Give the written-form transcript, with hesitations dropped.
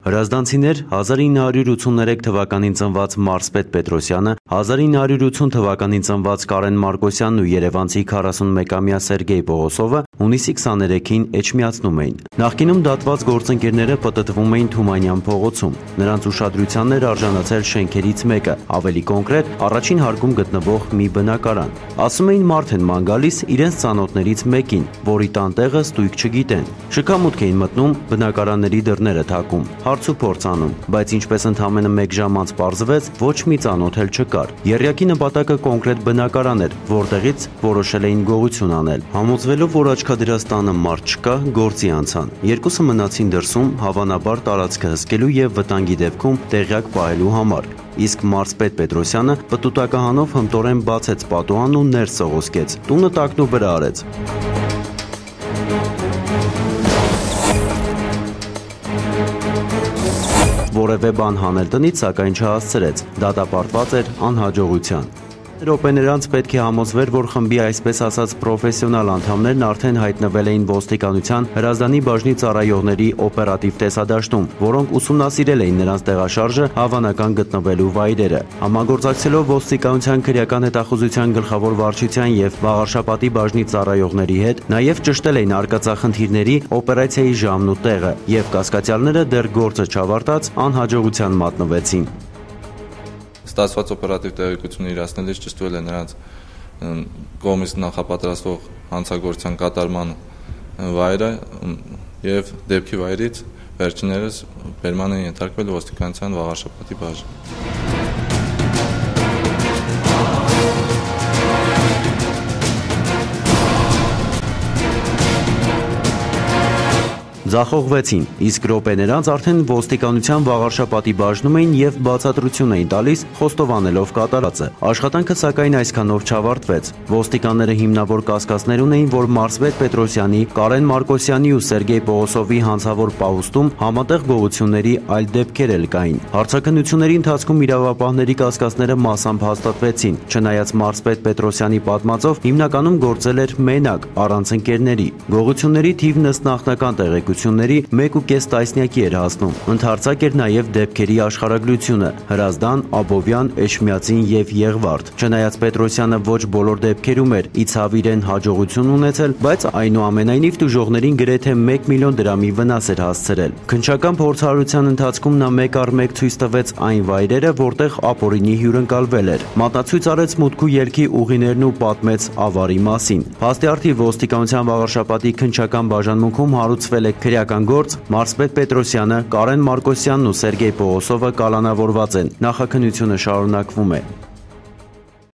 Հրազդանցիներ 1983 թվականին ծնված Մարսպետ Պետրոսյանը, 1980 թվականին ծնված Կարեն Մարկոսյանն ու երևանցի 41-ամյա Սերգեյ Պողոսովը հունիսի 23-ին էջմիածնում էին։ Նախկինում դատված գործընկերները պտտվում էին Թումանյան փողոցում։ Նրանց ուշադրությանն էր արժանացել շենքերից մեկը, ավելի կոնկրետ առաջին հարկում գտնվող մի բնակարան։ Ասում էին մարդ են ման գալիս իրենց ծանոթներից մեկին, որի տանտեղը ստույգ չգիտեն։ Շքամուտք էին մտնում, բնակարանների դռները թակում, հարց ու փորձ անում, բայց ինչպես ընդամենը 1 ժամ անց պարզվեց, ոչ մի ծանոթ էլ չկար։ Եռյակի նպատակը կոնկրետ բնակարան էր, որտեղից որոշել էին գողություն անել։ Համոզվելով, որ աչքադրած տանը մարդ չկա, գործի անցան։ Երկուսը մնացին դրսում, հավանաբար տարածքը հսկելու եւ վտանգի դեպքում տեղյակ պահելու համար։ Իսկ Մարսպետ Պետրոսյանը պտուտակահանով հմտորեն բացեց պատուհանն ու ներս սողոսկեց, տունը տակնուվրա արեց։ Որևէ բան հանել տնից, սակայն չհասցրեց, դատապարտված էր անհաջողության։ Րոպեներ անց պետք է համոզվեր, որ խմբի այսպես ասած պրոֆեսիոնալ անդամներն արդեն հայտնվել էին ոստիկանության հրազդանի բաժնի ծառայողների օպերատիվ տեսադաշտում, որոնք ուսումնասիրել էին նրանց տեղաշարժը, հավանական գտնվելու վայրերը։ Համագործակցելով ոստիկանության քրեական հետախուզության գլխավոր վարչության եւ Վաղարշապատի բաժնի ծառայողների հետ, նաեւ ճշտել էին արկածախնդիրների օպերացիայի ժամն ու տեղը, եւ կասկածյալները դեռ գործը չավարտած անհաջողության մատնվեցին։ Ստացված օպերատիվ տեղեկությունը իրացնելիս ճշտվել է նրանց կողմից նախապատրաստվող հանցագործության կատարման վայրը եւ դեպքի վայրից վերջիններս բերման են ենթարկվել ոստիկանության Վաղարշապատի բաժին։ Ձախողվեցին, իսկ րոպեներ անց արդեն ոստիկանության Վաղարշապատի բաժնում էին եւ բացատրություն էին տալիս խոստովանելով կատարածը։ Աշխատանքը սակայն այսքանով չավարտվեց։ Ոստիկանները հիմնավոր կասկածներ ունեին, որ Մարսպետ Պետրոսյանի, Կարեն Մարկոսյանի ու Սերգեյ Պողոսովի հանցավոր պահուստում համատեղ գողությունների այլ դեպքեր էլ կային։ Հարցաքննությունների ընթացքում իրավապահների կասկածները մասամբ հաստատվեցին, չնայած Մարսպետ Պետրոսյանի պատմածով հիմնականում գործել էր մենակ, առանց ընկերների։ Գողությունների թիվն ըստ նախնական տեղեկությունների 1.5 տասնյակի էր հասնում։ Ընդհարցակ էր նաև դեպքերի աշխարհագրությունը՝ Հրազդան, Աբովյան, Էջմիածին եւ Եղվարդ։ Չնայած Պետրոսյանը ոչ բոլոր դեպքերում էր իցավ իրեն հաջողություն ունեցել, բայց այնուամենայնիվ տուժողներին գրեթե 1 միլիոն դրամի վնաս էր հասցրել։ Քննչական փորձառության ընթացքում նա մեկ առ մեկ ցույց տվեց այն վայրերը, որտեղ ապօրինի հյուրընկալվել էր։ Մատնացույց արեց մուտք ու ելքի ուղիներն ու պատմեց ավարի մասին։ Փաստի առթիվ ոստիկանության Վաղարշապատի քննչական բաժանմունքում հարուցվել է քրեական գործ, Մարսպետ Պետրոսյանը, Կարեն Մարկոսյանն ու Սերգեյ Պողոսովը կալանավորված են։ Նախաքննությունը շարունակվում է։